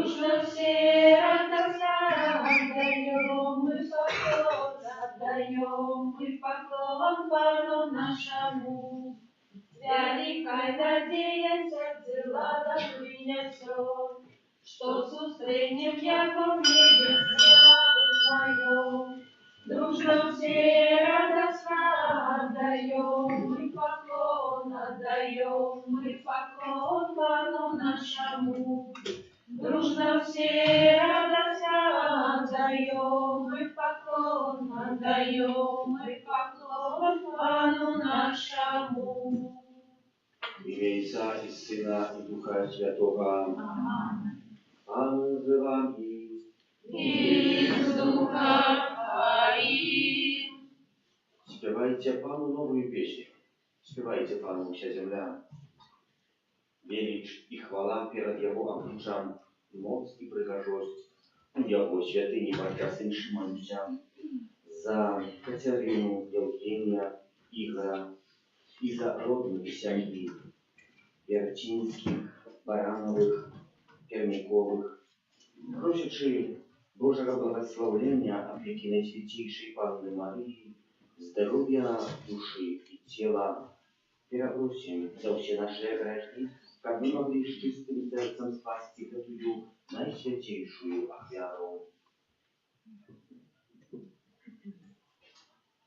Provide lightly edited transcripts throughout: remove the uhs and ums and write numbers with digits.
Дружно все радостно отдаем мы поклон Пану нашему. Великой надеясь, дела да принесет, что с устраним, яко в небе славы твоем. Дружно все радостно отдаем мы поклон Пану нашему. Дружно все радостно отдаем мы поклон Пану нашему. В имя Отца и Сына и Духа Святого. Аминь. Пан з вами. И с Духом Твоим. Спевайте Пану новую песню. Спевайте Пану вся земля. Велич и хвала перед Его обличам, моц и прихожость. У Его святыни Божья молюся за Катерину, Евгения, Игоря и за родные семьи Ярчинских, Барановых, Пермяковых, просячи Божьего благословения опеки Наисвятейшей Панны Марии, здоровья души и тела. Перепросим за все наши грехи, как мы могли с чистым сердцем спасти эту наисвятейшую офиару.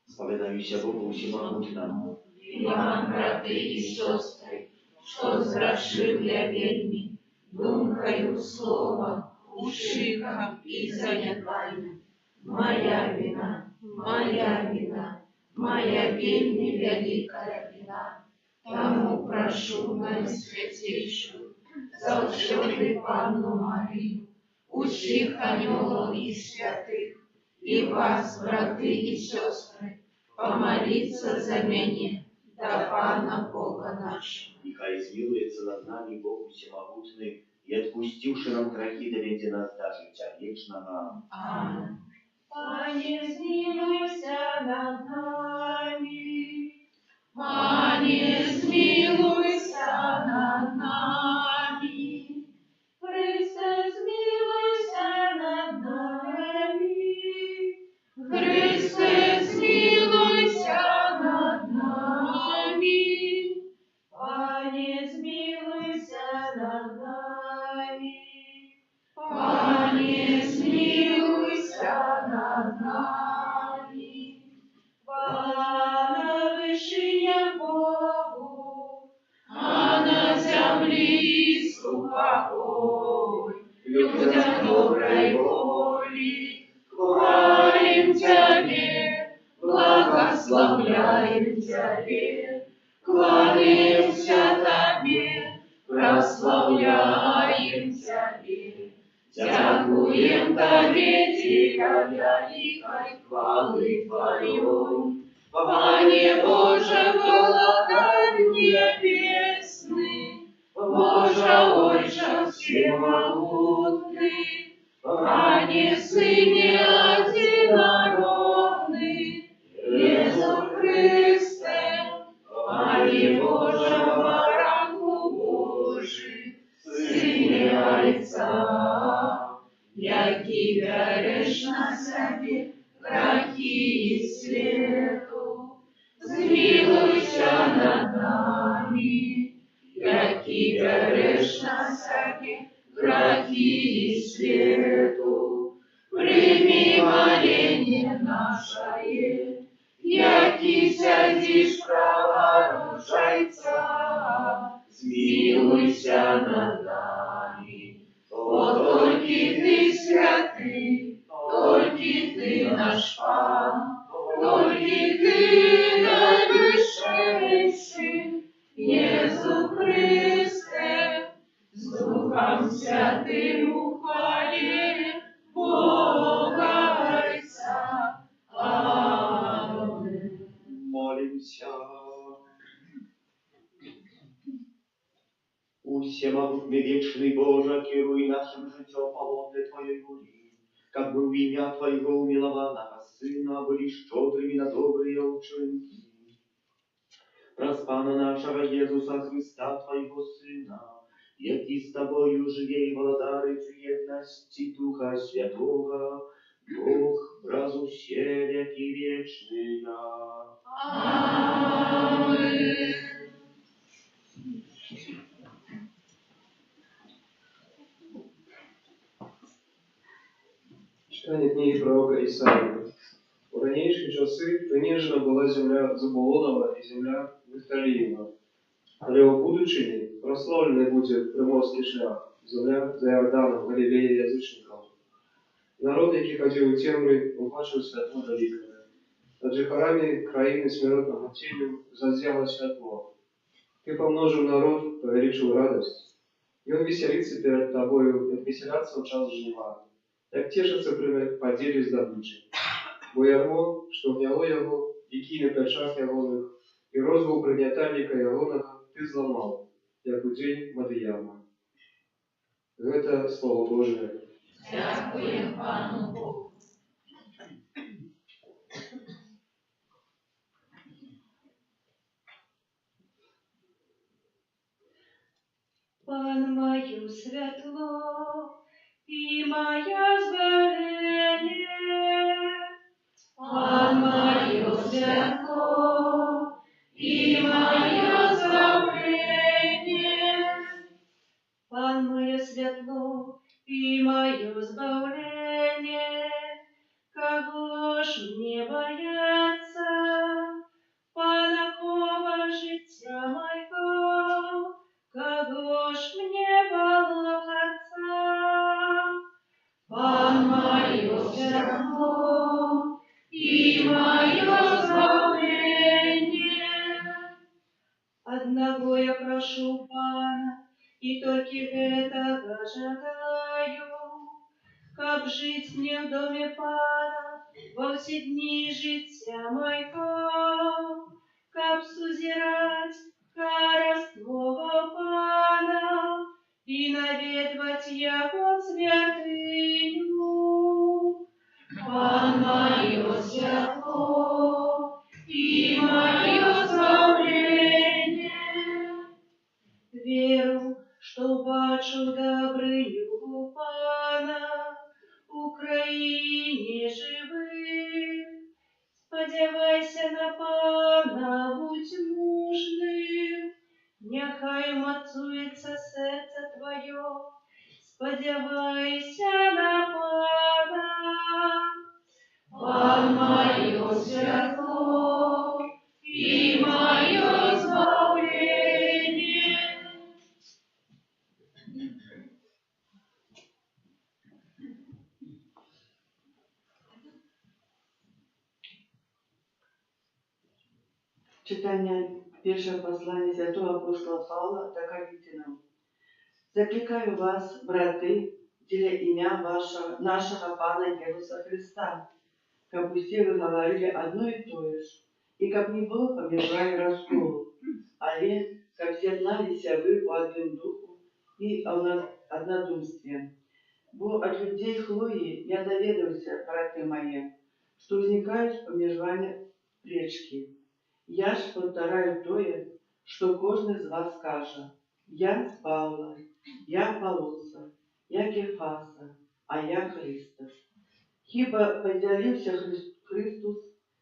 Споведаюся Богу всемогутному. И вам, браты и сестры, что сгрешил я вельми, думкою, словом, ушиком и занятанием. Моя вина, моя вельми великая вина. Тому прошу Наисвятейшую, завсёды Панну Марию, усіх анёлов и святых, и вас, браты и сестры, помолиться за меня, да Пана Бога нашего. Нехай измилуется над нами Бог всемогутный, и отпустивши нам грехи, доведи нас до життя вечного. Аминь. Пане, смилуйся над нами. Пане, смилуйся над нами. Христе, смилуйся над нами. Христе, смилуйся над нами. Пане, смилуйся над нами. Пане, смилуйся над нами. Хвала вышиня Богу, а на земле спокой. Людям доброй воли, хвалим Тебе, благословляем Тебе, кланяемся Тебе, прославляем Тебе. Дякуем Тебе, Тебя великой хвалы Твою, Пане Боже, Владыка небесный, Боже, Отче всемогутный, Пане Сыне одинородный, Иисус Христе, Пане Боже, Баранку Божий, Сыне Отца, яки веришь на себе грехи и свету, змилуйся над нами, яки веришь на себе грехи и свету, прими моление наше, яки сядешь право ружайца, змилуйся над нами. О, только Ты святый, только Ты наш Пан, только Ты наивысший, Иисус Христе, с Духом Святым ухвали Бога Отца. Аминь. Молимся. Всемогутный вечный Боже, керуй нашим життем по воле Твоей воли, как бы в имя Твоего умилованного Сына были щедрыми на добрые учинки. Проспана нашего Иисуса Христа, Твоего Сына, Які з тобою живе і владарить в єдності Духа Святого, Бог раз усе веки вечные. Аминь. Читання книги пророка Ісаї. У раніші часи принижена була земля Заболонова і земля Вифталієва. Але у будучині прославлений буде приморський шлях, земля за Йорданом, Галілея язичників. Народ, який ходив у темрі, побачив світло далекое. Над жихарами країни смиротного тіню зазяло світло. Ти помножив народ, повеличив радость. И он веселится перед тобою, как веселятся в час жнива, як тешится при поделе здобычи. Бо ярмо, що вняло його, які на печах ягоних, і розгул пригнятальника ягоного ти зламав, як у день Мадияма. Это Слово Божие. Дякуємо Пану Богу. Пан мою світло і моє збавлення. Пан мое святло и мое збавлення. Пан мое святло и мое збавлення. Кого ж мне бояться? Панакова життя моего. Кого ж мне полохаться? Пан мое святло и мое збавлення. Одного я прошу Пана, и только этого жадаю, как жить мне в доме Пана во все дни життя моего, как сузирать царство Пана и наведывать Его святыню. Пан мое святло и мое збавлення. Веру, что бачу добрыню Пана в Україні живих. Сподівайся на Пана, будь мужним, нехай мацується серце твоє. Сподівайся на Пана. Пан мое святло и мое збавлення. Читання першого послання святого апостола Павла до Коринтянам. Закликаю вас, браты, для имя нашего Пана Иисуса Христа, как все вы говорили одно и то же, и как не было помеж вами расколу, але как з'єдналися ви по одному духу и однодумстве. Бо от людей Хлои я доведался, браты мои, что возникают помеж вами пречки. Я ж повторяю тое, что кожен з вас каже: я Павла, я Аполлоса, я Кефаса, а я Христа. Хіба поділився Христос,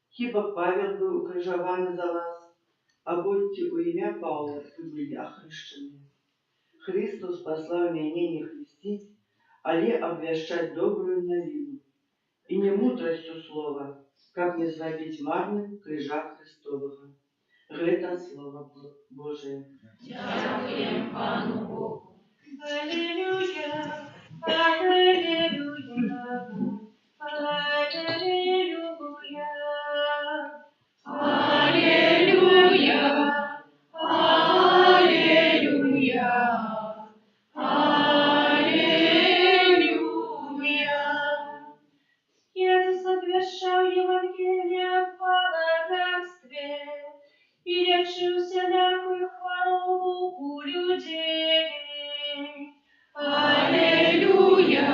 хіба Павел був укрижований за вас, або ті у ім'я Павла ви були охрещені. Христос послав мене не хрестить, але обвящать добрую новину, и не мудростью слова, как не зробить марным крижа Христового. Это Слово Божие. Дякуємо Пану Богу. Алілюя, алілюя, алілюя, алілюя, алілюя, алілюя. Иисус обвещал Евангелие в богатстве и лечил всякую хворобу у людей. Аллилуйя,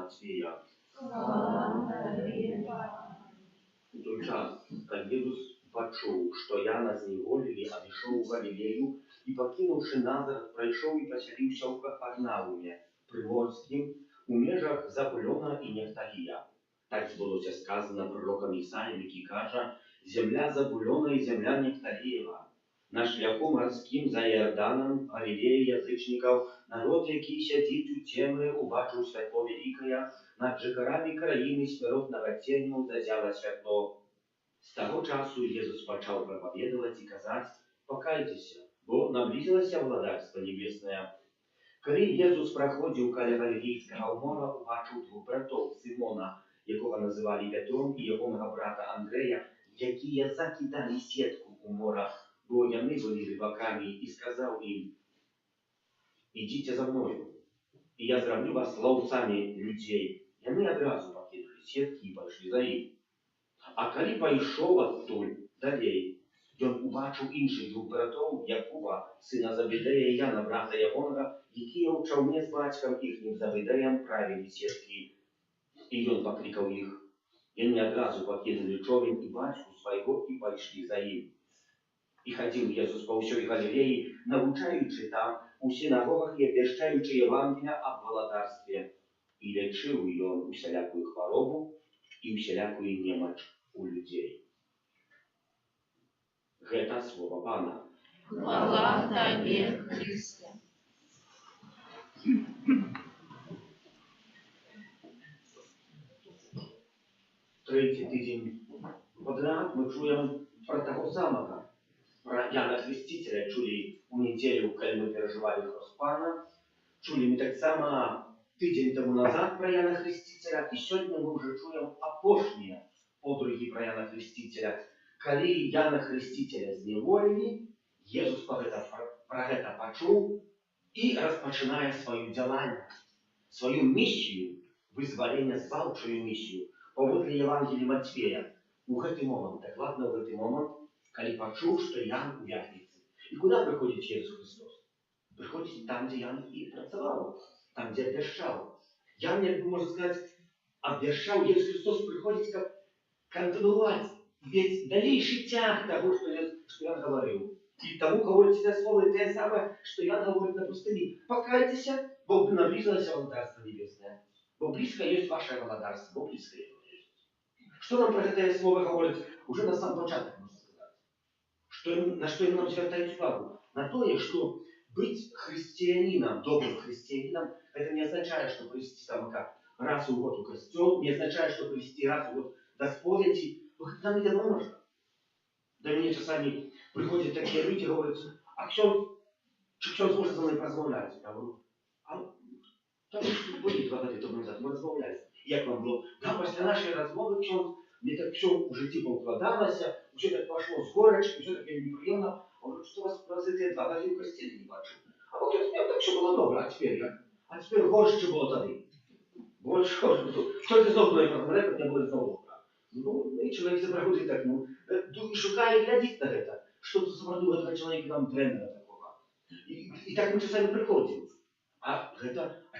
Матвея. Хвала Тебе, У той час, как Иисус почув, что Яна зневолили, обійшов в Галилею и, покинувши Назарет, пройшов и поселився в Кафарнауме, Приморским, у межах Забулона и Нефталія. Так збулося сказано пророком Ісаєм, який каже: «Земля Забулона і земля Нефталієва, на шляху морським за Йорданом, Галилеї язичників, народ, який сидить у темрі, убачив світло великое, над же горами країни смиротного тенью зазяло світло». З того часу Ісус почав проповідувати і казати: «Покайтеся, бо наблизилося владарство небесне». Коли Ісус проходив каля Галилейського моря, убачив двох братів Симона, якого називали Петром, і його брата Андрея, які закидали сітку у море, бо вони були рибаками, і сказав їм: «Ідіть за мною, і я зроблю вас ловцями людей». І вони одразу покинули сітки і пішли за ним. А коли пішов оттуль далі, він убачив інших двох братів, Якуба, сина Забедея, і Яна, брата Ягонога, які у човні з батьком їхнім Забедеєм правили сітки. І він покликав їх. Вони одразу покинули човен і батьку свого і пішли за ним. І ходив Ісус по всій Галилеї, навчаючи там у синагогах і обвіщаючи Євангелія об володарстві. І лечив він усілякую хворобу і усілякую немоч у людей. Гэта слово Пана. хвала Тебе, Христе. Третій тиждень подряд ми чуємо про того самого. Про Яна Хрестителя чули у неділю, коли ми переживали хрост Пана. Чули ми так само тиждень тому назад про Яна Хрестителя. І сьогодні ми вже чуємо апошнє подруги про Яна Хрестителя. Коли Яна Хрестителя зневолили, Ісус про гэта почув і розпочинає свою діяльність, свою місію, визволення, збавчую місію. Поводле Євангелія Матвея, у гэты момент, докладно в гэты момент, коли почув, что Ян у в'язниці. І куди приходить Ісус Христос? Приходить там, де Ян і працював, там, де обвящав. Ян, як би можна сказати, обвящав, Ісус Христос приходить как континуать весь дальнейший тяг того, что Ян говорил. И тому говорит это слово, это самое, что Ян говорит на пустыне. Покайтесь, бо наблизилось владарство небесное. Бо близко есть ваше владарство, бо близко есть. Что нам про это слово говорит уже на самом початку, можно сказать? На что нам звертають увагу? На то, что быть христианином, добрым христианином, это не означает, что привести там как раз в год у костел, не означает, что привести раз в год до споведи. Это нам не можно. До меня часами приходят такие люди и говорят: «А ксьондз может со мной поразмовлять?» Я говорю: «А там были 2 роки тому назад, ми розмовляли. Як вам було? Да, після нашої розмови ксьондз, мені так все у житті повкладалося, все так пошло з горечки, все таке неприємно. А говорю, що вас про це 2 роки в костілі не бачу. А поки так все було добре, а тепер як? А тепер горше було тоді. Горше. Що ти знову мною розмовляє, як не було знову добре. Ну, і чоловік запроходить так, і шукає, глядить на це. Що це за этого чоловіка нам тренера такого. І так ми часами приходимо. А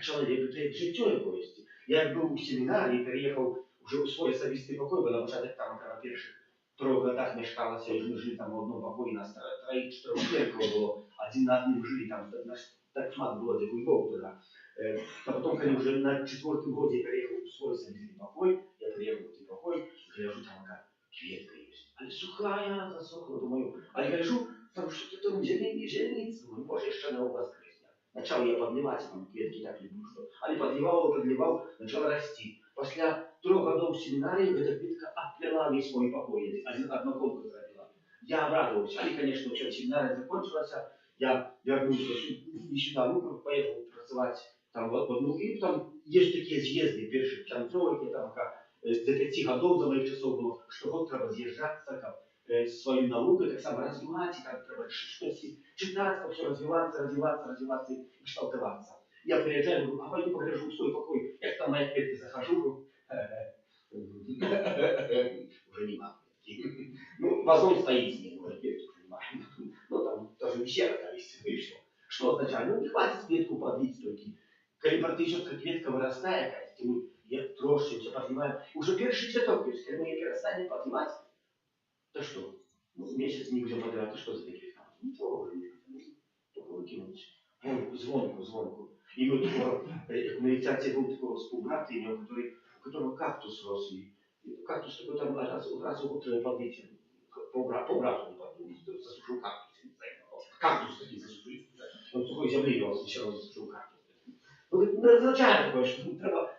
чоловік это життя якоїсь. Я був у семінарі, переїхав вже у свій особистий покой, бо на початок там на перших 3 роках мешкалося, і ми жили там в одному покої, нас 3-4 церкви було, один на одним жили, там так шмат було, дякую Богу туди. А потім, коли вже на 4-м годі я переїхав у свій особистий покой, я переїхав в цей покой, і гляжу, там яка квітка є. Але сухая, засохла, думаю, але гляжу, там що-то там зеленіться, думаю, може, ще не воскресне. Начал я подливать, там кветки так люблю, что. Али подливал, начала расти. После 3 годов в семинарии эта кветка отплела весь мой покой, одноколку заробила. Я обрадовался. Али, конечно, все, семинария закончилась, я вернулся сюда, ну, поехал працевать там в одну. И там есть такие съезды первых концовок, там до 5 годов за моих часов было, что год треба съезжаться, как свою науку, так само развивать, как треба что-то читать, все развиваться и шталтоваться. Я приезжаю, говорю: «А пойду погляжу в свой покой». Я там моя кветка захожу, уже нема кветки. Ну, вазон стоит, не может кветки уже нема. Ну, там тоже вещера есть, и все. Что означает? Ну, не хватит кветку подлить стойки. Когда практически кветка вырастает, поднимаем. Уже первый цветок, если мы не перестанем поднимать, то что? Ну, месяц не будем поднимать, то что за такие камни? Ничего уже не будет. Только выкинуть. Звонку. И вот медитация был такого спуграта, у которого кактус рос. И кактус такой там раз в год подвитие. По брату не подвитие. Засушил кактус. Кактус такие засушил. Он в сухой земле рос, еще раз засушил кактус. Ну, это означает такое, что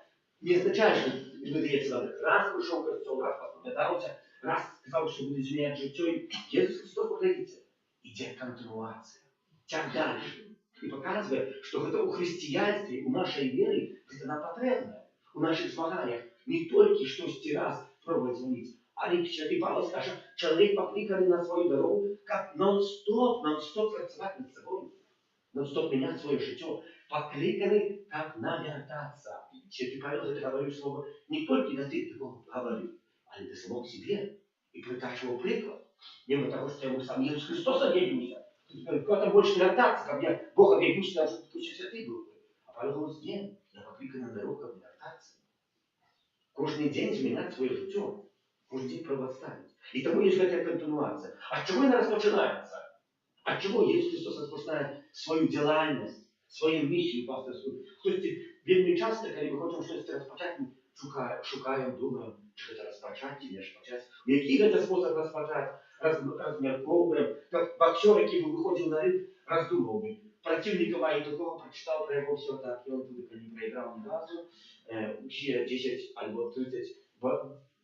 не означает, что медитация надо. Раз пришел к костелу, раз попытался, раз сказал, что будет изменять житие. Иисус Христос, погодите, идет континуация. Так дальше. И показывает, что это у християнстве, у нашей веры, это нам потребно. У наших змаганиях не только что раз пробовать звонить, а и Святый Павел скажет, человек покликанный на свою дорогу, как нон-стоп працевать над собой, нон-стоп менять свое житие, покликанный, как навертаться. Святый Павел это говорит слово не только на ты такого говорю, а и до самого себе. И притащил приклад. Мимо того, что ему сам Иисус Христос объявился. Кто-то больше вертаться, ко мне Бог объявился, чтобы ты пусть святый был. А Павел говорит, нет, я покликан на дорогу, ко мне вертаться. Каждый день изменять свое житие. Каждый день правоставить. И тому есть такая континуация. От чего она распочинается? От чего Иисус Христос распочинает свою делальность, свою миссию пасторскую? Хтось вельми часто, когда мы хотим щось розпочати, шукаємо, думаємо, чи це розпочати, чи не розпочати. Який це спосіб розпочати? Размірковуємо. Як боксер, який би виходив на ринг, роздумав би. Противника має такого, прочитав про його все так, і він туди не проіграв ні разу. Ще 10 або 30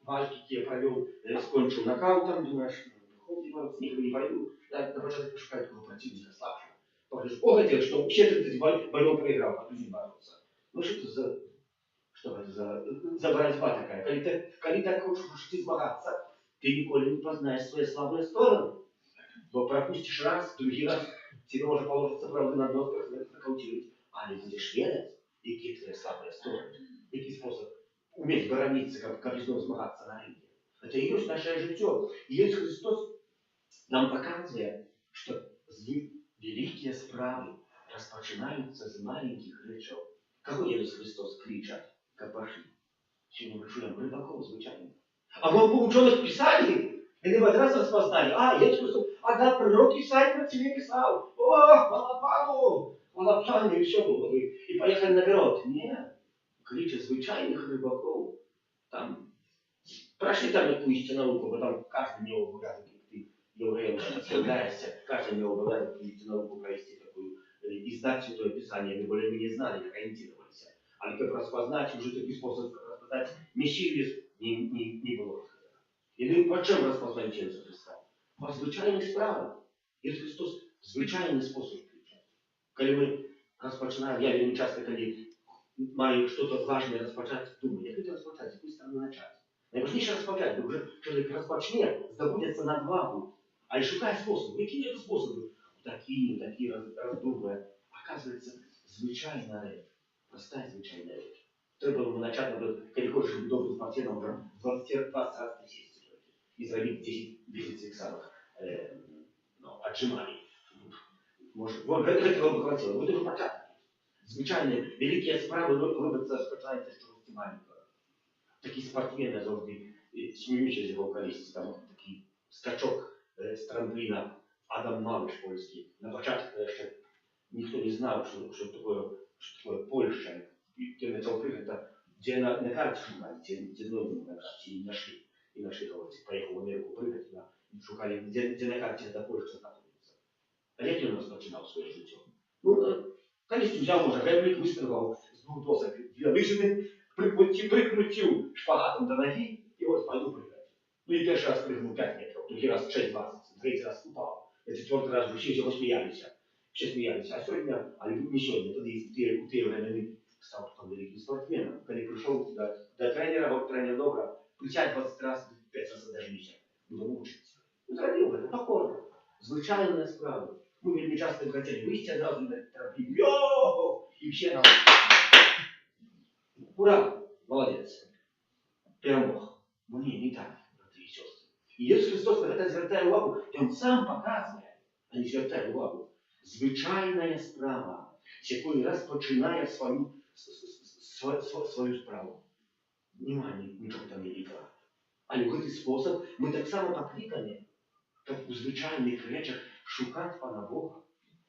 вальки, які я провів, скончив нокаутом, думаєш, виходить, ніхто не пойду. На початку шукаю такого противника слабшего. Говоришь, хотел, что все 30 боев проиграл, а ты не боролся. Ну что это за борьба такая? Когда так хочешь ты змагаться, ты никогда не познаешь свои слабые стороны. Бо пропустишь раз, другий раз, тебе может положиться правда на дно, нокаутировать. А не будешь верить, какие твои слабые стороны. Какой способ уметь борониться, как из него змагаться на ринге. Это и есть наше житие. И Иисус Христос нам показывает, что великие справы распочинаются с маленьких речей. Кого Иисус Христос кричат, как пошли? Сегодня мы чуем рыбаков звучание. А мы по ученых писали, и мы раз распознали. Иисус Христос, да, пророк Исаия про тебе писал. Малопану, и все было. И поехали наперед. Нет, кричат звичайных рыбаков. Там, прошли там якусь науку, бо там каждый не обов'язок. Евреям являешься, каждый не обладает науку провести такую, и знать Святое Писание, мы более-менее знали, как ориентировались. А как распознать, уже такой способ распознать Мессию не было. И мы по чем распознаем Иисуса Христа? По звичайных справах. Иисус Христос звичайный способ кричать. Когда мы распочинаем, я вельми часто, когда маю что-то важное распочать, думаю, як это распочать, с какой стороны начать? Найважніше розпочати, бо вже чоловік розпочне, здобудеться надвагу. А й шукає способи. Які є способи? Такі роздумує. Оказується, звичайна реч. Проста звичайна реч. Треба було почати, наприклад, коли хочеш бути добрим спортсменом, вже 20 раз присісти. І зробити 10 сексавих отжиманий. Може, этого бы хватило. Вот это початок. Звичайні, великі справи робляться, розпочинаються з чогось маленького. Такі спортсмени завжди сміючись з його колись, там такий скачок з трампліна Адам Малиш польський. На початку ще ніхто не знав, що таке Польща. І почав пригати, де на карті шукати, де новину на карті, і знайшли. І знайшли його, поїхав в Америку пригати, і шукали, де на карті ця Польща знаходиться. А як він розпочинав своє життя? Ну, колись взяв, може, греблик, вистрибав з двох досок для вижити, прикрутил шпагатом до ноги, и вот пойду прыгать. Ну и первый раз прыгнул 5 метров, другой раз 6-20, третий раз упал. И четвертый раз все смеялись. Все смеялись. А сегодня, не сегодня, тогда у те времени стал потом великим спортсменом. Когда пришел до тренера, вот тренер добро, включать 20 раз, 5 раз даже не все. Буду учиться. Ну, зробив это покорно. Звичайна справа. Мы вельми часто хотели выйти одразу на трамплин. Йо! И все нам. Ура! Молодець. Перемог. Ну ні, не так, брати і сестри. І Ісус Христос на це звертає увагу, і Він сам показує, а не звертає увагу. Звичайна справа, з якої розпочинає свою справу. нічого там великого. Але в цей спосіб ми так само покликані, як у звичайних речах, шукати Пана Бога.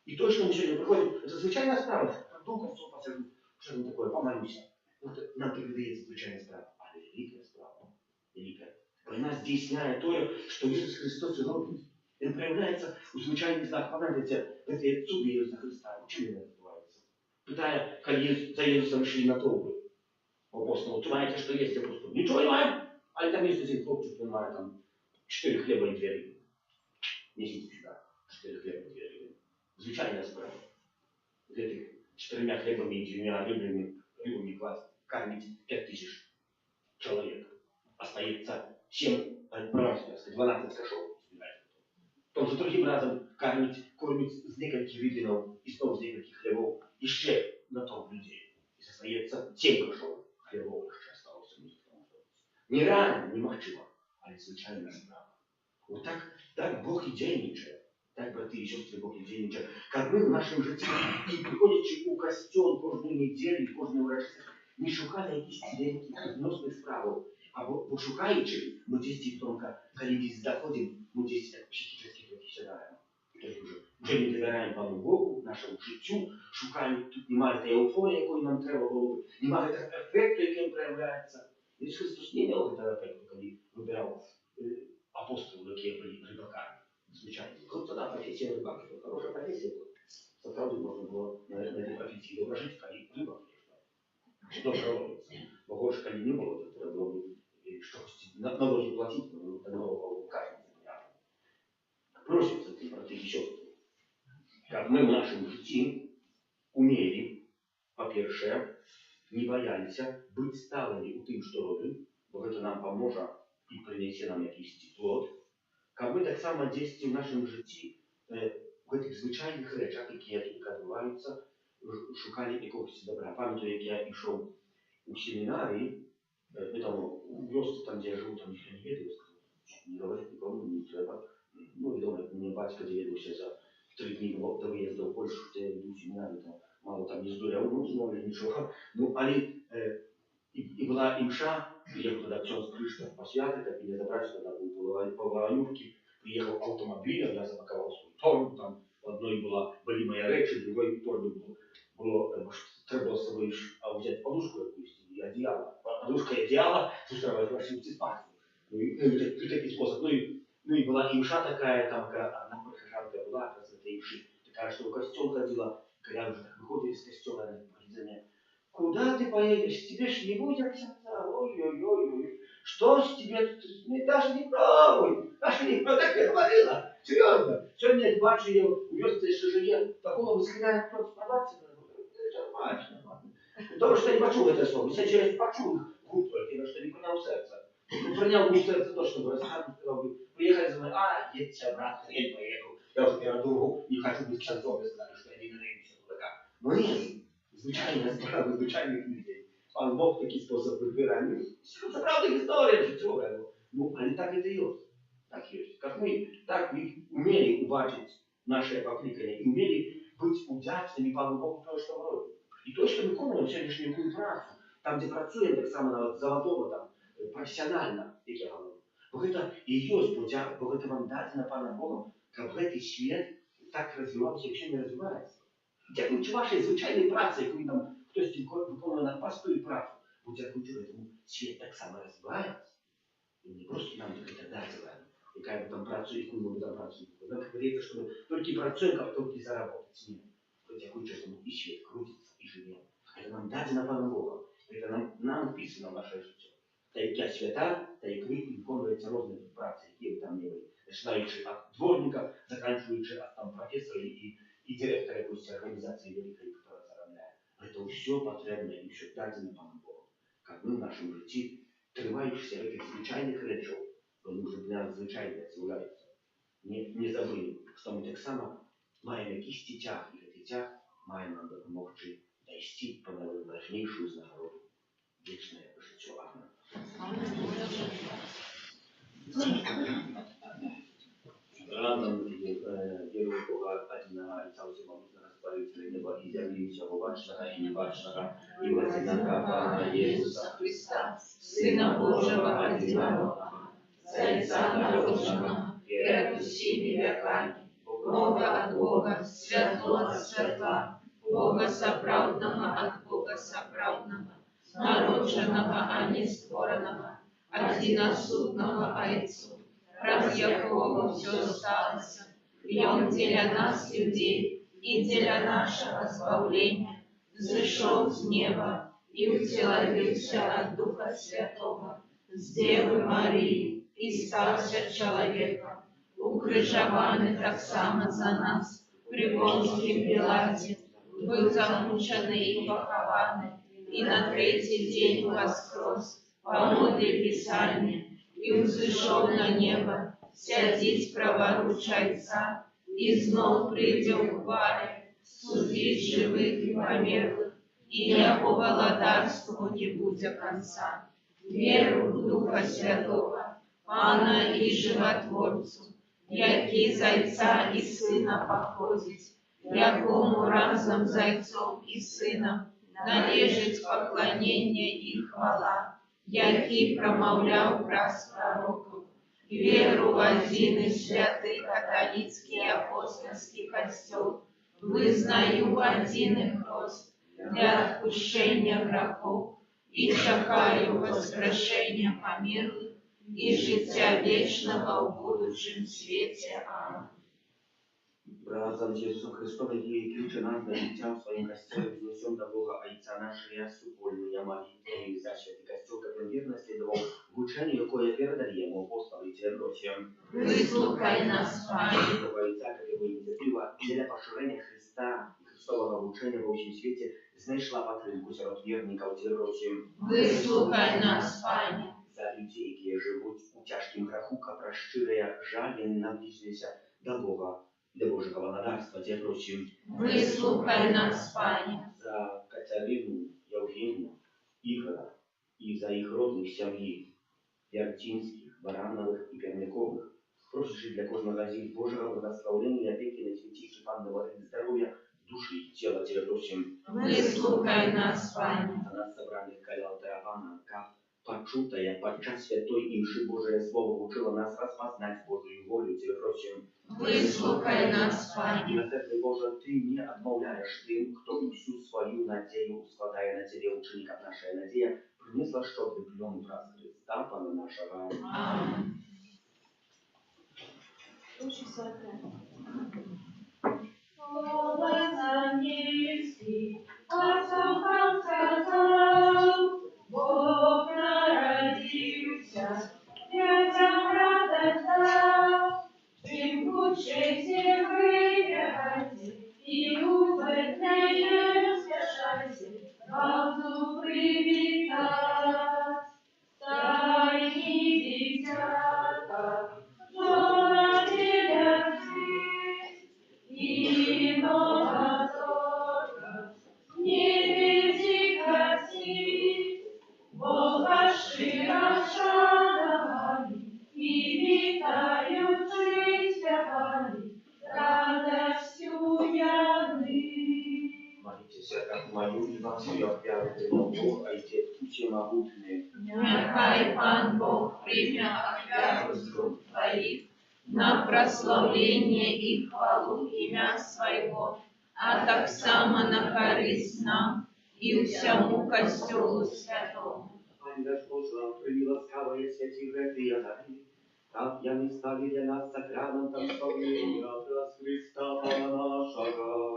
И то, что мы сегодня приходим, это звичайная справа. Как долго все посажу, что там такое, помолюсь. Вот нам передается звичайная справа. А великая справа. Великая. Война здійсняє то, що Ісус Христос робить. Він проявляється у звичайних знаках. Пам'ятаєте, це цуди Ісуса Христа. У чому він відбувається? Питає, коли за Ісусом йшли на толпи. Апостолу, знаєте, що є апостол? Нічого не маємо. Але там є один хлопчик, він має там 4 хліба і 2 риби. Несіть сюди. 4 хліба і 2 риби. Звичайная справа. Вот этих 4 хлебами и 2 рыбами кормить 5000 человек. Остается 12 кошел. В том же другим разом кормить с нескольких рыбинов и снова с нескольких хлебов еще на том людей. И остается 7 кошел хлебов еще осталось. Не рано, не махчиво, а звичайная справа. Вот так Бог и денничает. Так, браты и сестры, Бог и денничает. Как мы в нашем житті і приходячи у костюм кожну неділю, кожну урочистість, не шукали якісь великих відносних справ, або шукаючи, ми десь тонко, коли десь доходимо, ми десь так психически трохи сідаємо. Тобто вже не довіряємо Пану Богу, нашому життю, шукаємо, тут немає тієї еуфорії, якої нам треба було б, немає того ефекту, який проявляється. Ісус Христос не мав того ефекту, коли вибирав апостолів, які були рибаками. Звичайно. Вот тогда профессия рыбака, это хорошая профессия была. Справді можно было на этой профессии добре жить, коли рыба, конечно. Добре робиться. Бо ж коли не було, то треба було щось налоги платити, но тогда было каждый заняття. Просится ты, браты и сестры, как мы в нашем житті умели, по-перше, не боялися бути сталими у тим, що робимо, бо це нам поможе і принесе нам якийсь плод. Как мы так само действуем в нашем житті в этих звичайних речах, які тут відбуваються, шукали якогось добра. Пам'ятаю, як я йшов у семінарі, у вёсці, там, де я живу, там ніхто не ведав, сказав, не говорить нікому, не треба. Ну, відомо, мені батько довідався за 3 дні до виїзду в Польщу, що я йду в семінарі, то мало там не здуряв, ну, знову нічого. Ну, але і була імша, приехал тогда отец Крышков посвятый, как меня забрать, тогда был по Воронюшке, приехал автомобилем, я запаковал свой торб, там в одной были мои речи, в другой торбе треба было с собой взять подушку и одеяло. Подушка и одеяло, слушай, возьмите спать. Ну и такой способ. Ну и была имша такая, там одна прихожанка была, как раз этой имши, такая, что в костел ходила, когда уже так выходит из костела, она говорит за меня: куда ты поедешь? Тебе ж не будет отца. Ой-ой-ой. Что ж тебе тут? Даже не пробуй. Даже не пробуй. Так я говорила. Серьезно. Сегодня я бачу ее, у вёсцы еще жилье. Такого восхитания кто-то пробаться. Нормально. Потому что я не почув это слово. Я через почув губ только, что не принял сердце. Принял губ сердце то, что вы приехали за мной. А, едьте, брат, я поехал. Я уже передумал, не хочу быть ксенцом, я знаю, что я не надеюсь на дурака. Но нет. Звичайна справа звичайних людей. Пан Бог такий спосіб вибирає. Це правда історія життєва. Ну, але так це є. Так є. Як ми так умели убачити наше покликання і умели бути удячними Пану Богу того, що ми робимо. І то, що ми виконуємо сьогоднішню працю, там, де працюємо так само заводово, там, професіонально, як я говорю. Бо це і є подяка, бо це вам дати на Пана Бога, щоб цей світ так розвивався, якщо не розвивається. Дякуючи вашій звичайній праці, яку нам хтось виконує на просту працю, бо дякуючи цьому світ так само розвивається. І не просто нам тільки дати вам, яка ви там працює, яку ми там працюємо. Нам говориться, що ми тільки працюємо, а тільки заробити. Ні. Дякуючи цьому і світ крутиться, і живе. Це нам дадено Пана Бога. Це нам вписано в наше життя. Та яке свята, та як ви виконуєте різні праці, які ви там не були. Починаючи від дворника, закінчуючи від там професорів и директора якоїсь організації великої, яка заробляє. Это все потрібно і все дадено Пану Богу. Як ми в нашому житті, триваючися в цих звичайних речах, вони вже для нас звичайно з'являються. Не забудемо, що ми так само маємо якийсь тяг, і цей тяг має нам допомогти дійти по найважнішу з нагороду. Вічне життя. Амен. Разом верую в Бога, один и целый всемогущий, Спасителя неба и земли, и всего бачного и небачного, и во одинака Пана Иисуса Христа, Сына Божьего одинакового, Зайца народженного, перед всеми веками, Бога от Бога, святого от святла, Бога соправдного от Бога соправдного, народженного, а не створенного, одиносудного Отцу, ради якого все сталося, и Он для нас, людей, и для нашего избавления, зашел с неба и утеловился от Духа Святого, с Девы Марии, и стался человеком, укрыжованный так само за нас, при Понтским Пилате, был замученный и похованный, и на третий день воскрес, по моде Писания, и взошел на небо, сядить праворуч Отца, и знов придет к Варе, судить живых и померлых, и яко владарству не будет конца. Веру в Духа Святого, Пана и Животворцу, яки Зайца и Сына походить, якому разом Зайцом и Сыном належить поклонение и хвала, який промовляв праз пророков, веру в один и святый католицкий апостольский костел, вызнаю один и хрост для отпущения грехов, и чекаю воскрешения померлых и життя вечного в будущем свете. Аминь. Razem z Jezusem Chrystusem i klucze nas na życia w swoim Kościele wzniesią do Boga Ojca naszego wspólnie modlitwy za święty Kościół, который верно следовал в учению, кое передали ему апостолы и прочим. Выслухай нас, Пане. Святого Отца, как его инициатива для поширения Христа и Христового учения во всем свете знайшла підтримку серед вірників і прочим. Выслухай нас, Пане. За людей, які живуть у тяжкім греху, капра щирая жаль наблизилися до Бога, до Божьего владарства, те прочим. Выслухай нас, Пане. За Катерину, Евгению, Игора и за их родных семьи, Вертинских, Барановых и Пермяковых. Просишь для кожного з них Божьего благословения и опеки на святейшей Панного здоровья, души и тела, те прочим. Выслухай нас, Пане. За нас собраних калял Терафана, как почутая подчас святой и мши Божие Слово учило нас распознать Божию волю, те прочим. Выслухай нас, Пане. Милосердный Боже, Ты не отмовляешь тем, кто всю свою надею, складая на Тебе учеников нашей надея, принесла щедрый плен праз Христа, Пана нашего. Аминь. Бог народился, детям радость дал, чим учите выбирайте, и убытные спешайте, правду привитать. Тайни дитятка, жонателя жить, и новоторка, не веди красить. Бога широ шановали, и вітаючи співали, радостю яни. Молитесь, как мою и вам свою отвяру, Бог, Отец, всемогутный. Нехай Пан Бог прийме офяру з рук Твоих на прославление и хвалу имя Своего, а так само на користь нам и всему Костелу Святому. Pani nasz Boże, który łaskawe święci grzechy i ozary, tak jamy stali dla nas sakramentem spełnienia przez Chrysta Pana naszego.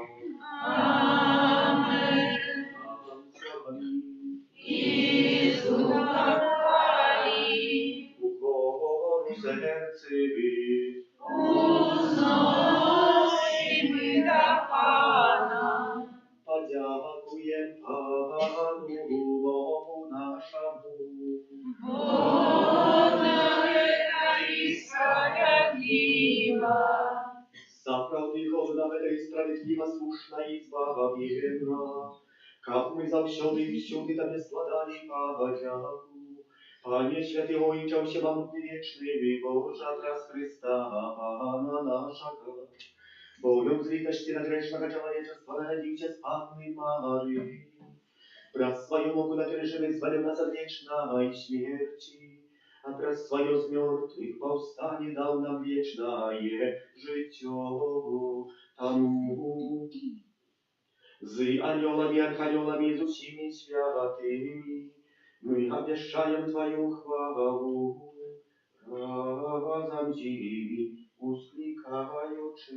Amen. I z ducha Twoi Ukłonu sercy być, uznosimy do Pana. podziękuję Panu Bogu naszemu. Бога и справедлива. Zapravdy godna, i sprawiedliwa, słuszna i zbawienna, как мы завсёды и всюdy Тебе складали подяку. Panie Święty Ojcze, Всемогутный Wieczny Боже, przez Христа Pana naszego, Bogiem z litości na grzesznego człowieczeństwa narodził się z Panny Maryi. Przez swoją moc na krzyży wyzwolił nas od wiecznej śmierci, a przez swoją z mертвых powstanie dał nam wieczne życie. Tanu z aniołami, archaniołami, z усими świętymi, my obwieszczają Twoją chwałę, razem z nimi usklikaючи.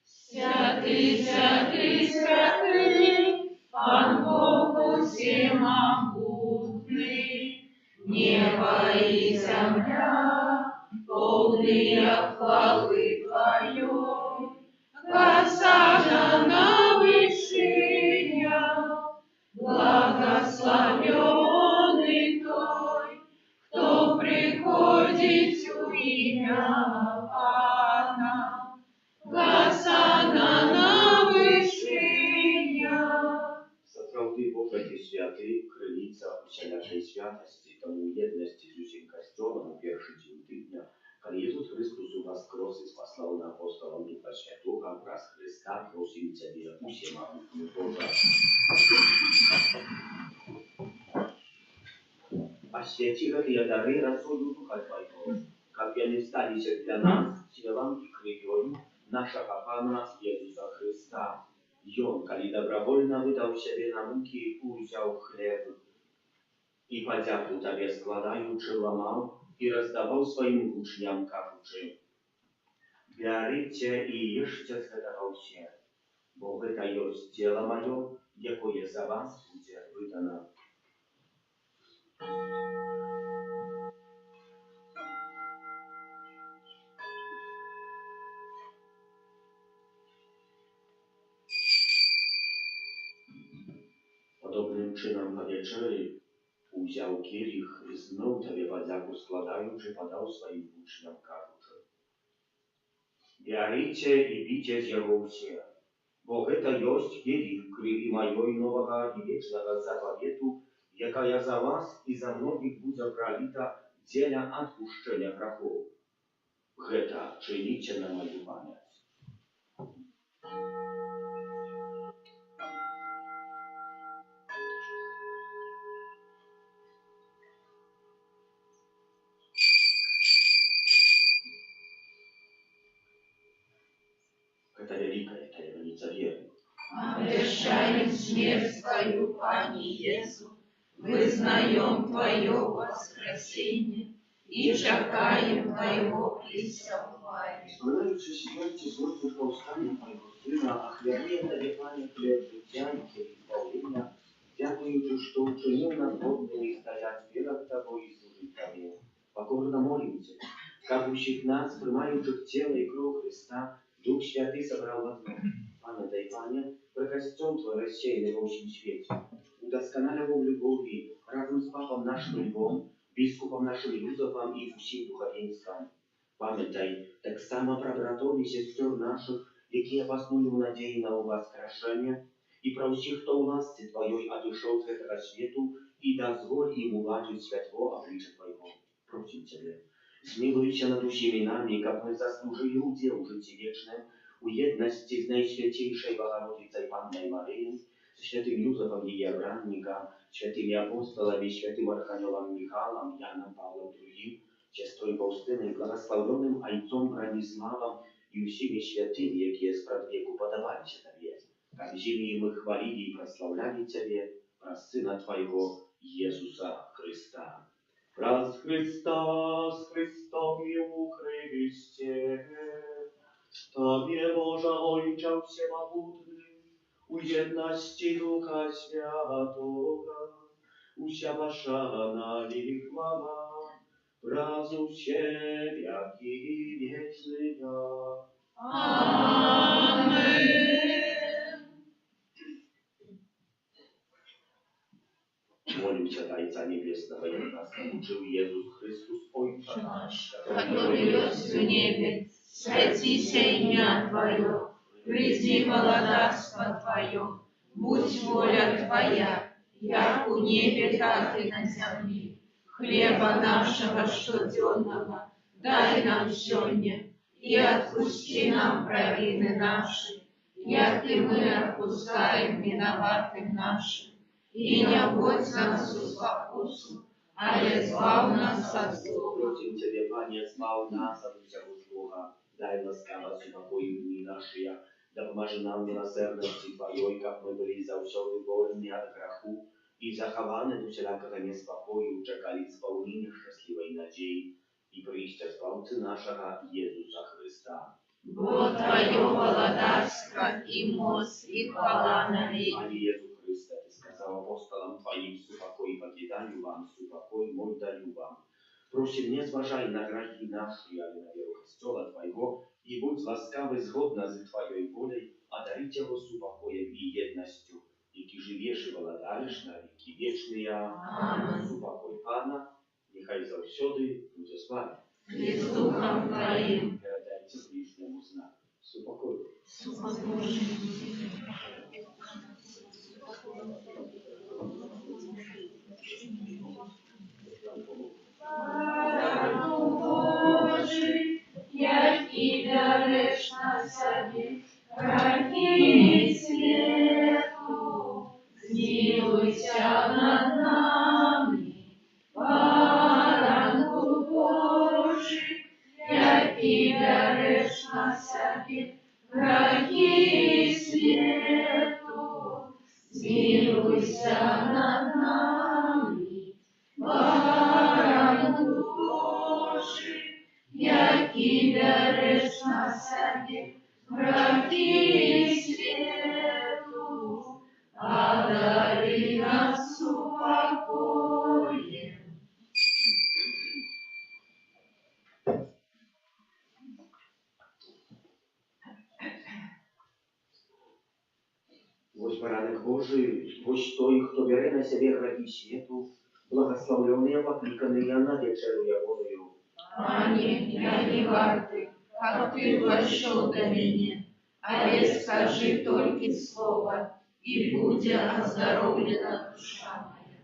Святый, святый, святый, Пан Бог всемогутный, небо и земля, полные хвалы Твоей. Госана на вышиях, благословенный Той, кто приходит в имя Пана. Госана на вышиях. Сотворty Boże, Ty święty, krynica wszelkiej świętości, tomu jedności z усім Kościołem u pierwszy dzień tygodnia, kiedy Jezus Chrystus u was krosy послал на апостолом Духа Świętego wraz Chrysta, prosimy Ciebie, Всемогутний Boże. Oświeci te dary rasoju Ducha Twojego, aby oni stali się dla nas ciałem i krwią naszego Pana Jezusa Chrysta. I On, kiedy dobrowolnie wydał siebie na muki, wziął chleb i podzięku Tobie składając, łamał i rozdawał swoim uczniom każący: Bierzcie i jeszcie z tego się, bo to jest ciało moje, jakie za was będzie wydane. Podobnym czynem na wieczerzy wziął kielich i znów Tobie podzięku składając, podał swoim uczniom każący: Bierzcie i pijcie z jego się, bo to jest kielich krwi mojej nowego i wiecznego zawietu, jaka ja za was i za mnogich będzie prolita dla odpuszczenia grzechów. To czynicie na moją pamięć. Это великая таємниця віри. Обещаем смерть Твою, Пане Иисус, вызнаем Твое воскресение и чекаем Твоего присягания. Вспоминаючи смерті злотних повстання Твоєго Сина, а хвалує Тебе, Пане, хлеб життя і избавлення, дякуючи, що учинив нас годними стоять перед Тобою і служить Тобі. Покорно молимся, кажущих нас, приймаючих тіло і кров Христа, Дух Święty собрал в одно. Памятай, Пане, про костел Твой рассеянный во всем свете. Удосконаливал в любови разом с Папом нашим Львом, Biskupом нашим Юзефом и всем духовенством. Памятай, так само про братов и сестер наших, які опасную надею на воскрешение, и про всех, кто у ласти Твоей отошел с этого свету, и дозволь им уважить святого обличия Твоего. Просим Тебя, смилуйся над усіми нами, как мы заслужили удел житті вечным, у едности с Наисвятейшей Богородицей Панной Марией, с святым Юзефом ее бранником, святыми апостолами, святым архангелом Михаилом, Яном Павлом II, сестрой Фаустиной, благословенным отцом Брониславом и всеми святыми, которые с веку подавались Тебе, как жили мы хвалили и прославляли Тебе, про Сына Твоего Иисуса Христа. Раз Христа с Христом и у Христе, Tobie Boże Ojcze Всемогутny, u jedności Ducha Świętego, usia wasza na i chwała, razu siebie i wieczny ja. Amen. Молим Cię, Ojca Niebieskiego, jak nas nauczył Jezus Chrystus, Ojcze nasz, Который есть в небе, святися имя Твое, приди володарство Твое, будь воля Твоя, як у небе, так и на земле. Хлеба нашего штоденного дай нам сегодня, и отпусти нам провины наши, як и мы отпускаем виноватым нашим. И не вводь нас в спокусу, але избав нас от злого. Просим Тебе, Пане, избав нас от всякого злого, дай ласкаво супокою дни наши, да поможи нам милосердности Твоей, как мы были завсёды вольны от греху, и захованы до всякого неспокою, чекали исполнения счастливой надеи, и прийстя Збавцы нашего Иисуса Христа. Бо Твое владарство и моц и хвала навеки. Пане Иисус Христе, Ты сказал апостолам Твоим, супокой покидаю вам, супокой мой даю вам. Просим, не зважай на грехи наши, але на веру Христола Твоего, и будь ласкавый згодно з Твоей волей, одарить его супокоем и едностью, и Ты живешь и владаришь на веки вечные. Аминь. Супокой Пана, нехай завсёды буде з вами. И с Духом Твоим. Передайте ближнему знак. Супокой. Раду Божий, який береш на собі гріхи світу, змилуйся над нами. Баранку Божий, який береш на собі гріхи світу, змилуйся над нами. Баранку Божий, який береш на себе гріхи світу, одари нас супокоєм. Ось баранок Божий, ось той, хто бере на себе грехи світу, благословленные, покликанные на вечеру Ягодою. Пане, я не вартый, как Ты вошел до меня, але скажи только слово, и будет оздоровлена душа моя.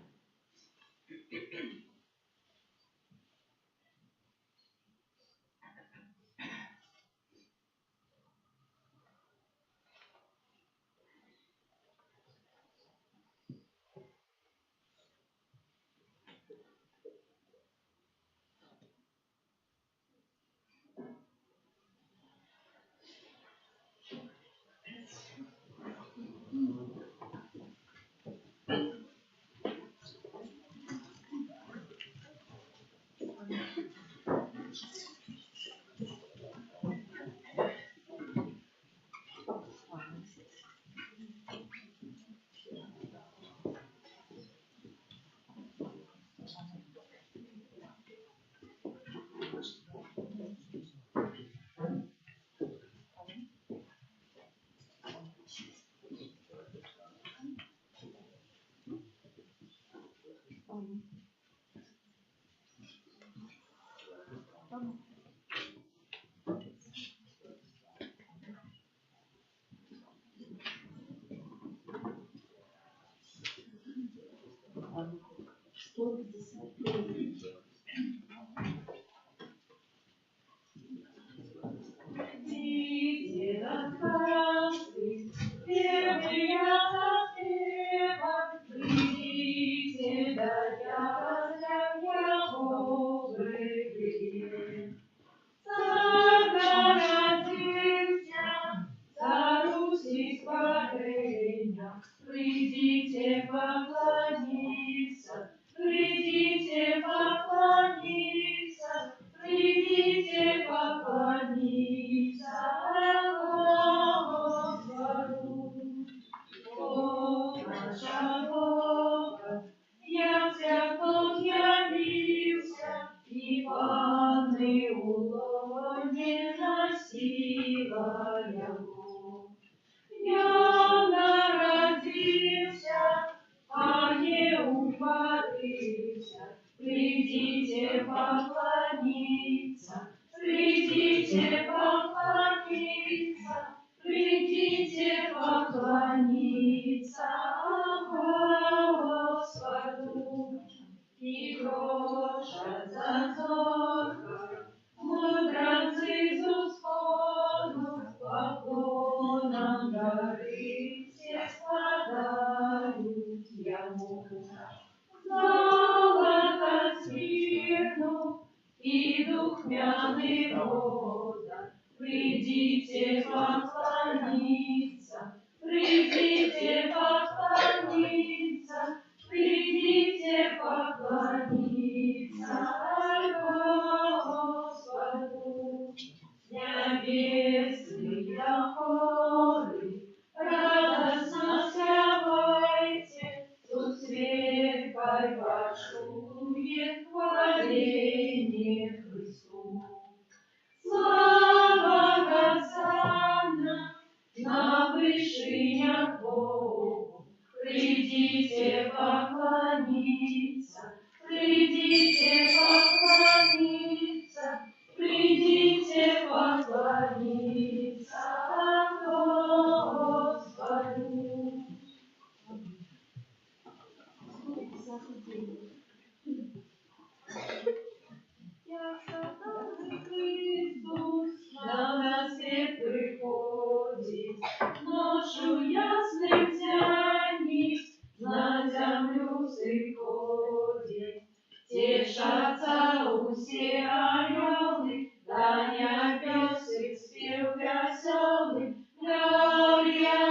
Придите поклониться, придите поклониться, придите поклониться Господу. О, наша Бога, я всяко явился, и паны улоне носила Его. Я народился, а не уморился. Придите поклониться, придите поклониться, придите поклониться Господу. И гроша зазорка, мудранцы из уст и духмяный вода. Придите поклониться, придите поклониться, придите поклониться Господу. Небесные хоры, радостно спевайте, тут церковь вашует хваление Христу. Слава Господа на вышинях Богу, придите поклониться, придите поклониться, придите поклониться Господу. Я сатана Христос на свет приходит, ночью ясным тянет, на землю сыходит. Тешатся усе орелы, да не песик спел веселый. Глория,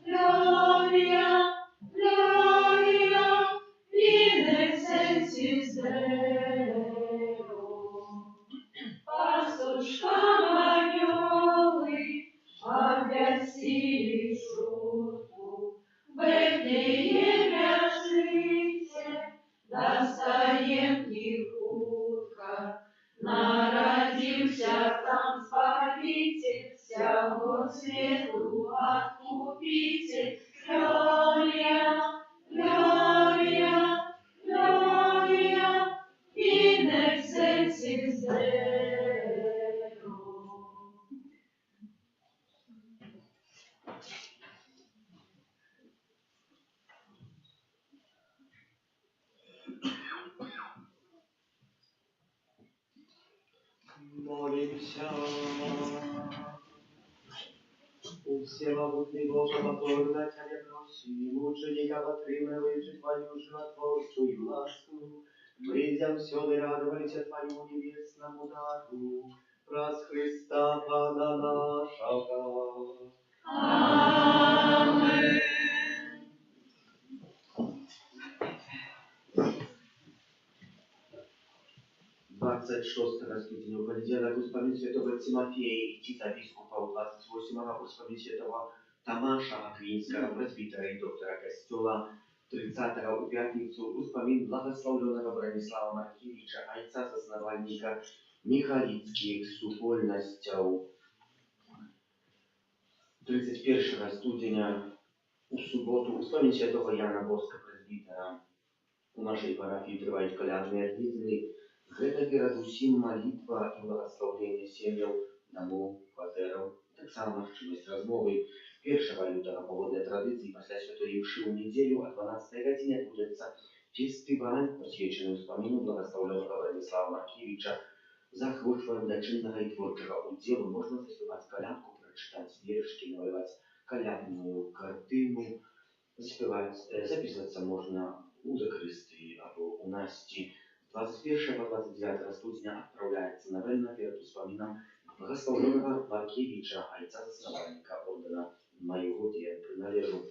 Глория, Глория, in excelsis Deo. Пастушкам орелы обвесили шутку, в Вифлееме жите, достаем их утка. Народился там Спаситель, всего свету откупитель. Глория, Глория, Gloria in excelsis Deo. Молимся. У всемогутный Боже, благодатя просим, ученика подтримывающий Твою животворчую ласку, придям сюда радовались Твоему небесному дару, праз Христа Пана нашего. Amen. 26 студня в понедельник у спомин святого Тимофея и Тита бискупа, 28 у спомин святого Тамаша Аквинского, пресвитера и доктора костела, 30 у пятницу у спомин благословленного Бронислава Маркевича, отца-основальника Михалицких супольностей. 31 студня у суботу у спомин святого Яна Боска, пресвитера. У нашей парафии тривають колядные дни. Гэта перадусім молитва и благословение сем'яў, домов, кватэраў, таксама магчымасць размовы. Першага лютага паводле традыцыі пасля святой імшы ў нядзелю о 12 гадзіне адбудзецца фестываль, прысвечаны ўспаміну благословленага Браніслава Маркевіча. Захвочваем да чыннага і творчага удзелу, можна заспяваць калядку, прачытаць вершкі, намаляваць калядную картыну, запісвацца можна у закрыстыі або у Насці. 21 по 29 студня отправляется новелла перед успомином благословленного Маркевича, отца-основальника ордена моего, где я принадлежу.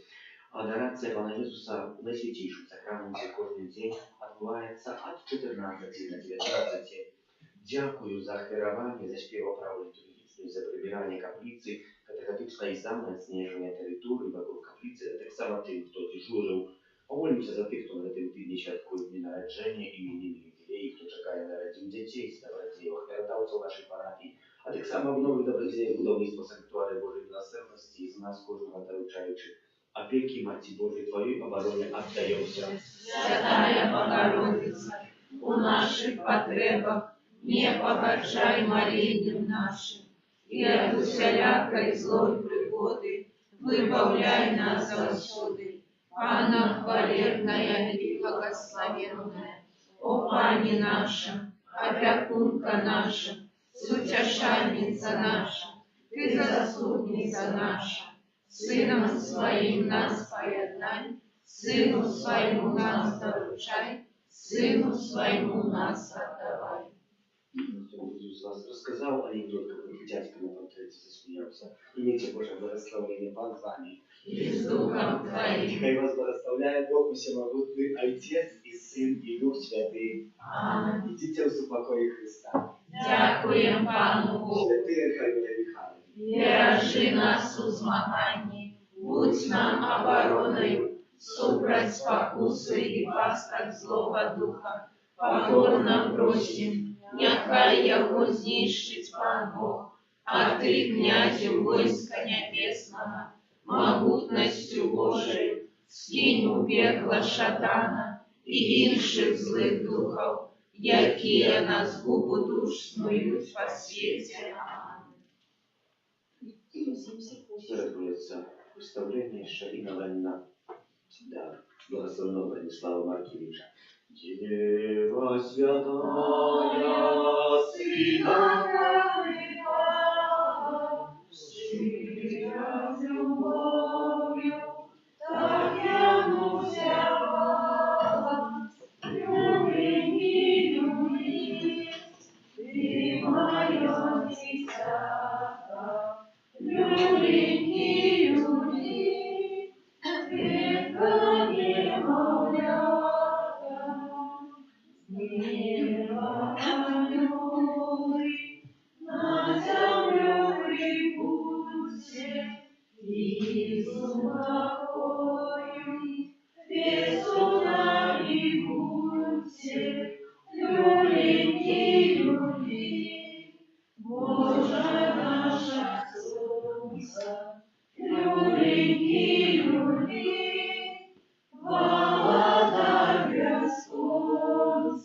Адорация Пана Иисуса на Святейшем Сакраменте каждый день отбывается от 14 до 19. Дякую за ахвяраванне, за спева правой литургічнай, за прибирание каплицы, катехатычнае іздання, снежання тэрыторыі вакол каплицы, а таксама тым, хто дзежурыў. Помолимся за тых, хто на гэтым тыдні святкуе дні нараджэння, іменiny, юбілеі, хто чакае нарадзін дзяцей, добрадзеяў, ахвярадаўцаў нашай парафіі, а таксама абновы добрадзеяў будаўніцтва санктуарыя Божай міласэрнасці і з нас кожнага даручаючы опеки Маці Божьей Твоей обороне отдаемся. Святая Богородица, у наших потребах не погоршай молением нашим, и от усялякой злой пригоды выбавляй нас отсюды. Пана хвалебная и благословенная, о Пане наша, опекунка наша, сутешальница наша, Ты заступница наша, Сыном Своим нас поеднай, Сыну Своему нас доручай, Сыну Своему нас отдавай. вас рассказал анекдот, какой дядька на портрете засмеялся. Имейте Божье благословение, Пан с вами. И с Духом Твоим. Нехай вас благословляет Бог Всемогутный, Отец и Сын и Дух Святый. Амінь. Идите в супокое Христа. Дякуємо Пану Богу. Святый Архангел Михайлович. Бережи нас у змаганні, будь нам обороною, супроть спокуси і пасток злого духа. Покорно просим, нехай його знищить Пан Бог, а ти, князю войска небесного, могутністю Божою, скинь у пекло шатана і інших злих духов, які на згубу душ снують по світі. Зараз будет представление еще и Галина. Да, благословенного Бронислава Маркевича. Дева святая, Сына Щира з любов'ю, так я муся вас, люблені люди, ти моя дитя, люблені люди, века не мовлята, неба любові, на землю прибудьте, и с упокою, без суда не будьте, люблені люди, Божа наша солнце, люблені люди, Володар Господь.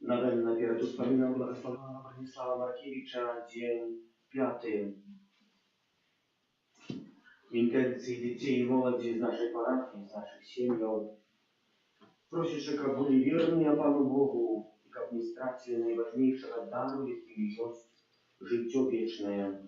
Nadal naперед вспоминал благословенного Бронислава Маркевича, день 5. Интенции детей и молоди из нашей парафии, из наших семей. Просишь, как были верны Пану Богу, и как не стратили наиважнейшего дару, яким есть життя вечное.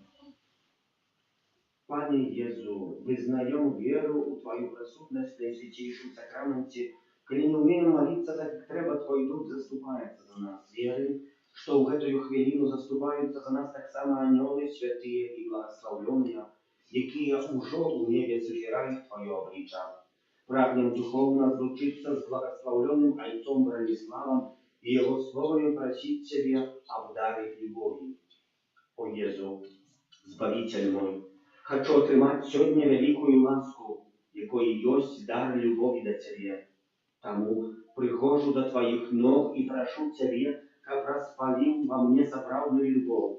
Пане Єзу, визнаем веру у Твою присутность на святейшем сакраменте, коли не умеем молиться так, как треба, Твой Дух заступается за нас. Верим, что в эту хвилину заступаются за нас так само ангелы святые и благословленные, якие уже у небе созирают Твое обличие. Прагнем духовно злучиться с благословленным Отцом Брониславом и Его словами просить Тебе об даре любови. О Єзу, Збавитель мой, хочу отримати сьогодні великую ласку, якою есть дар любови до Тебе. Тому прихожу до Твоих ног и прошу Тебе, как распалил во мне соправдную любовь,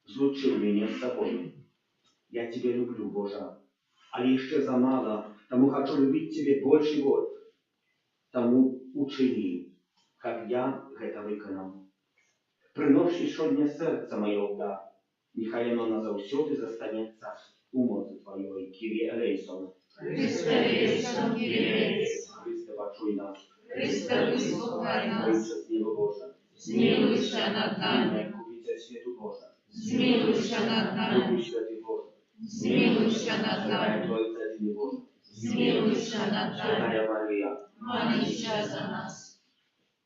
злучил меня с Тобой. Я Тебя люблю, Боже, але еще замало, тому хочу любить Тебе больше и больше. Тому учини, как я это виконав. Приноси щодня серце моє в дар, нехай оно назавсюди застанеться у моці Твоєї, Кирі Елейсон. Христе Елейсон, Кирі Елейсон. Христе, почуй нас. Христе, вислухай нас. Прийшли з неба Боже. Змилуйся над нами. Купитель світу Боже. Змилуйся над нами. Дух Святий Боже. Змилуйся над нами. Твой Царь Боже. Змилуйся над нами. Святая Мария. Молися за нас.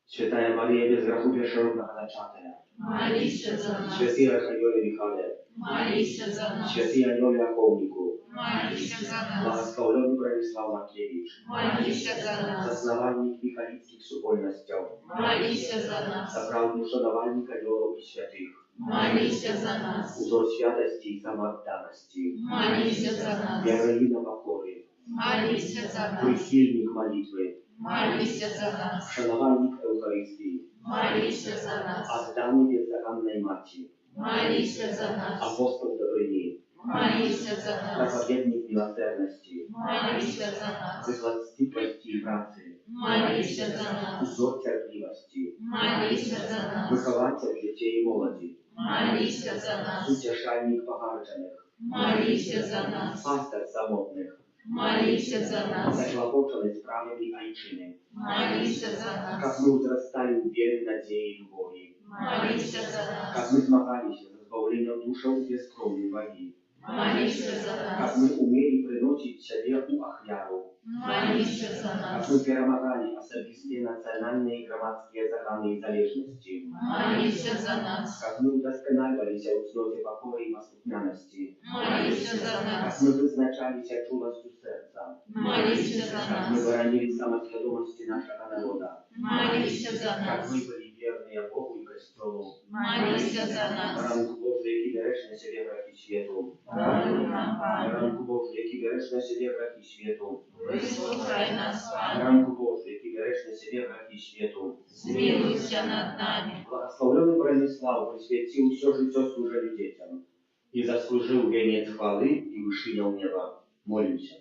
Святая Мария, без греху першородного зачатая. Молися за нас. Святый Архангеле Михайле. Молися за нас. Святый Ангеле Оховнику. Молися за нас. Благословленный Бронислав Маркевич. Молися за нас. Основальник Михайлицких супольностей. Молися за нас. Соправдный шановальник ангелов и святых. Молися за нас. Узор святости и самоотданности. Молися за нас. Героиня покоры. Молися за нас. Прихильник молитвы. Молися за нас. Шановальник Евхаристии. Молися за нас. Отданный бездоганной мати. Молися за нас. Апостол добрыни. Молися за нас. Проповедник милосердности. Молися за нас. Приклад стиплости и працы. Молися за нас. Узор терпливости. Молися за нас. Выхователь детей и молоди. Молися за нас. Утешальник погарченных. Молися за нас. Пастор самотных. Молися за нас. Заклопоченный справедливой айчины. Молися за Как нас. мы возрастали в вере, надее и любови. Молися за Как нас. мы змагались за избавление души без крови и воги. Молися за как нас. мы умели приносить себе у ахвяру, Молися за как нас. мы перемогали особистые национальные и громадские заганы и залежности, Молися за нас. как мы удосконаливались в цноте покора и послухняности, Молися за как нас. мы вызначались чулостью сердца, Молися за как мы нас. выронили самосведомости нашего народа, Молися за как нас. мы были верные Богу и Престолу, Молися за нас. ранку Божий, який береш на себе грехи світу, Даруй нам, Пане. ранку Божий, який береш на себе грехи світу, Вислухай нас, Пане. ранку Божий, який береш на себе грехи світу. Змилуйся над нами. Благословленный Бронислав присвятил все житие служению детям и заслужил венец хвалы и вышинял небо. Молимся.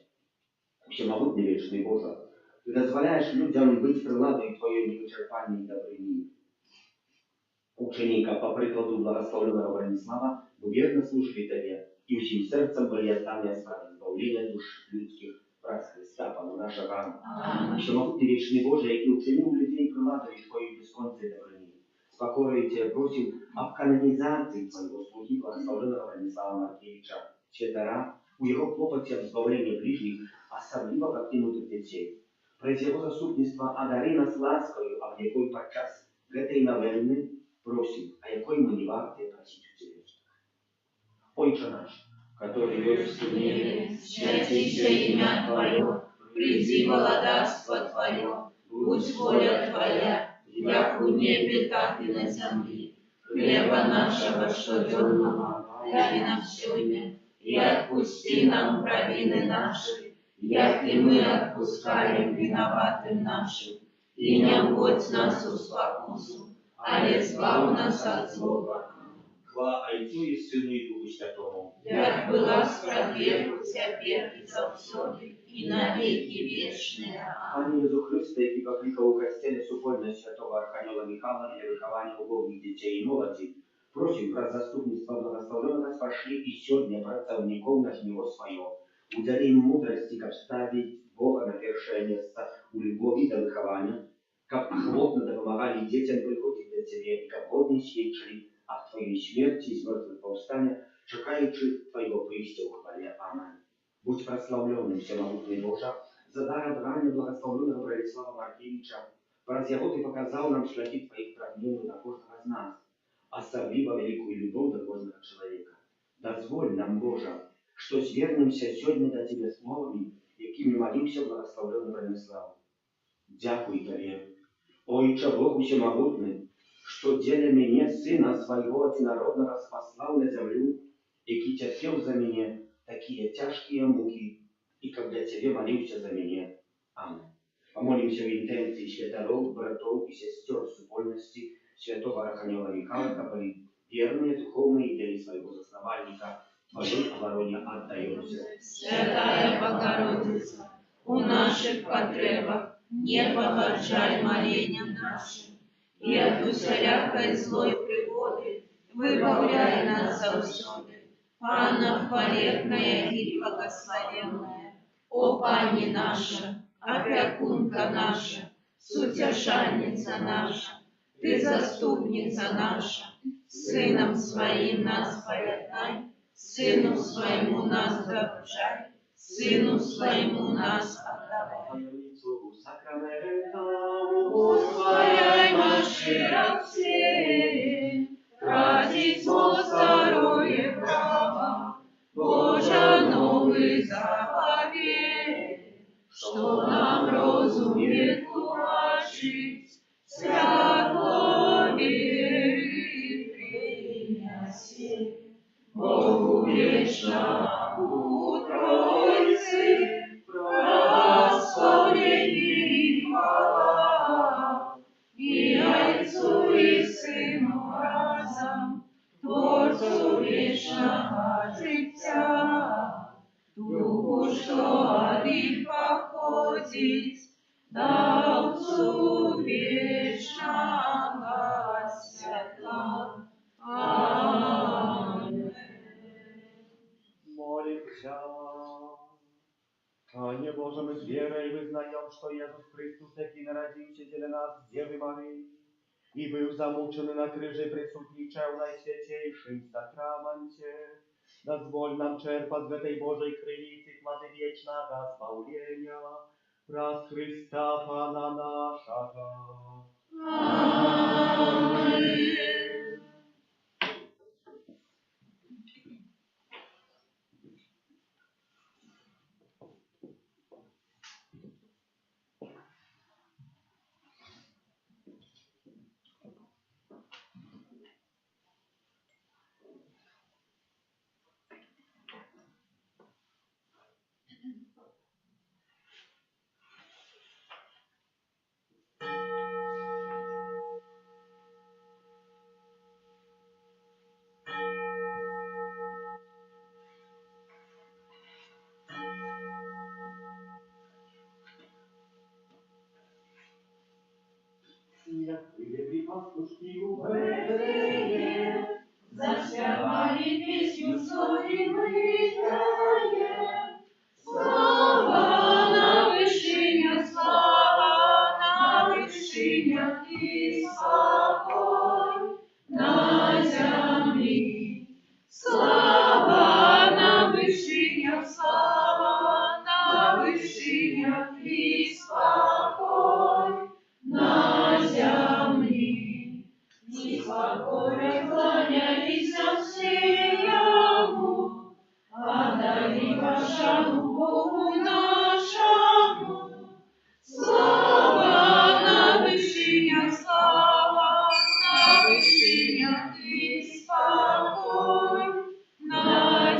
Всемогутный вечный Боже, Ты дозволяешь людям быть приладой Твоей невычерпанной добрыни. Ученика, по прикладу благословенного Бронислава, мы верно служили Тебе и всем сердцем были отданы справе избавления душ людских праз Христа, Пана нашего. Всемогутний вечний Боже, який учинив людей приладою Твоєї безконцей добрини, з покорою Тебе просим об канонизации Твоего слуги благословенного Бронислава Маркевича, святара, у его клопоте об избавлении ближних, особливо покинутых детей. През его заступництво одари нас ласкою, об якой подчас к этой новенны просим, а якой мы не варты просить у Тебя. Отче наш, который есть в небе, Святися имя Твое, приди владарство Твое, будь воля Твоя, як у небе, так и на земле. Хлеба нашего щоденного дай нам сегодня, и отпусти нам провины наши, як и мы отпускаем виноватым нашим. И не вводь нас в спокусу, але избавь нас от злого. Хвала Отцу и Сыну и Духу Святому. Як была справедливу Тебе и завсёды, и на веки вечные. Пане Єзу Христе, який покликав у костелі супольність святого Архангела Михайла для виховання убогих дітей і молоді, просим про заступництво благословенного спошли и сегодня pracowników на жниво свое. Удели им мудрости, как ставить Бога на первое место у любви до выхования, как охотно помогали детям приходить до Тебе, и как годно свидетели о Твоей смерти и мертвых повстания, чекаючи Твоего прийстя в хвале. Аминь. Будь прославленным, всемогутный Боже, за дар обрания благословенного Бронислава Маркевича. Праз его Ты показал нам шляхи Твоих правдивых на каждого из нас, особливо великую любовь до каждого человека. Дозволь нам, Боже, что звернемся сегодня до Тебя словами, якими молимся благословенный Бронислав. Дякую Тебе, Отче Бог всемогутный, что деля меня, Сына Своего Одинородного, спаслал на землю, який терпел за меня такие тяжкие муки, и когда Тебе молился за меня. Аминь. Помолимся в интенции святоров, братов и сестер супольности святого Архангела Михайла, которые верные духовные идеи своего засновальника Твоей обороне отдаемся. Святая Богородица, у наших потребах не поворчай молением нашим, и от усялякой злой пригоды выбавляй нас завсёды. Панна хвалебная и благословенная, о Пани наша, опекунка наша, сутешальница наша, Ты заступница наша, Сыном Своим нас поеднай, Сыну Своему нас дорожай, Сыну Своему нас отдавай. Таємницю сакрамента, Ускоряй Маширах все, Радиство старое право, Божа новый заповедь, что нам разумеет тумачить, святло веры принеси. Богу вечному Троице, прославление и хвала, и Отцу и Сыну разом, Творцу вечного життя, Духу, что от них походит, Отцу вечного святла. Аминь. Молимся. Пане Боже, мы с верой вызнаем, что Иисус Христос таки народился для нас, Девы Марии, и был замучен на крыже, присутничал на святейшем сакраменте, Dozwól nam czerpać w tej Bożej krynicy kłady wiecznego zbawienia. Przez Chrysta Pana naszego. Amen. Jak wyjdzie pastuszki Wyje, zaśpiewali pieśniu sobie wydaje. Sława na wyżyniach, sława na wyżyniach i spokój na ziemi. Sława na wyżyniach, sława na wyżyniach i spokój na ziemi. I spokojnie kłaniali się Jemu, a dali waszemu Bogu naszemu. Sława na wyżyniach, sława na wyżyniach i spokój na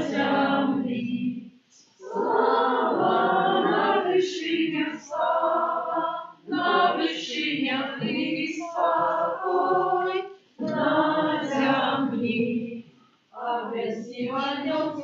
ziemi. Sława na wyżyniach, sława na wyżyniach i spokój na ziemi. A bez anioł